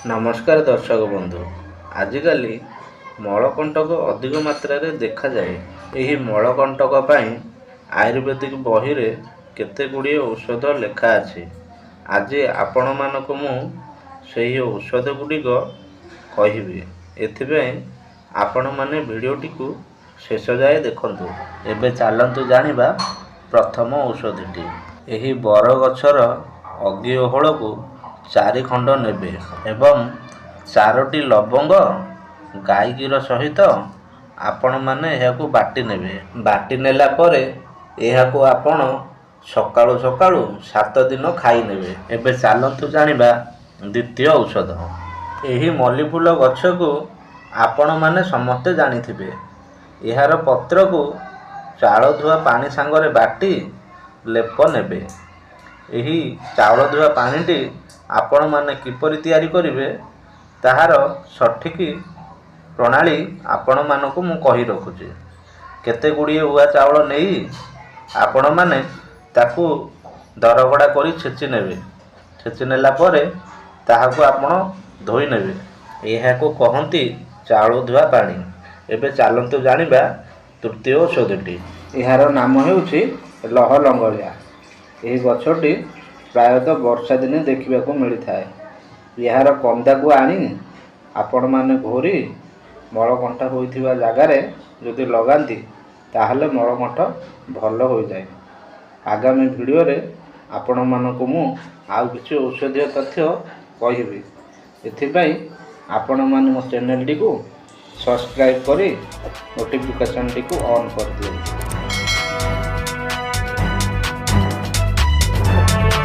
नमस्कार दर्शक बंधु। आजिकल मलकंटक अधिक मात्रा देखा जाए। यही मलकंटक पाई आयुर्वेदिक बही रे केते गुड़िए औषध लेखा अछि। आज आपण मानक मु सही औषध गुड़िक कहिबी। एथिପାଇଁ आपण माने वीडियोटी को शेष जाए देखंतु। एबे चालंतु जानिबा प्रथम औषधटी। यही बर गछर अगी ओहल को 4 खंड नेबे एवं 4टी लवंग गाई गिर सहित आपण माने यहाकू बाटी नेबे। बाटी नेला परे यहाकू आपण सकाळु सकाळु 7 दिन खाई नेबे। एबे चालंतु जानिबा द्वितीय औषध। यही मल्ली फूल गछ को आपण माने समस्ते जानिथिबे। यार पत्र को चाउल धुआ पानी सांगरे बाटी लेप नेबे। यही चाउल धुआ पानीटी आपण माने किपरि तैयारी करिवे ताहार सठिक प्रणाली आपण मानकु मु कहि रखुची। केते गुड़िए उआ चाउल नेई आपण माने ताकू दरगड़ा करी छेची नेबे। छेची नेला परे ताहाकू आपण धोई नेबे। एहाकू कहंती चाउल धुआ पानी। एबे चालंतु जानिबा तृतीय औषधटी। यार नाम हेउची लह लंगड़िया। यही गछटी प्रायतः वर्षा दिने देखा मिलता है। यार कंदा को आनी आपण माने घोरी मलकंठ होइथिबा जगार जदि लगाती ताहले मलकंठ भल हो जाए। आगामी वीडियो रे आपण मानकु मु आउ किछि औषधीय तथ्य कहिबी। एथिପାଇଁ आपण माने मो चैनल टी को सब्सक्राइब करी नोटिफिकेशन टी को ऑन कर दियो।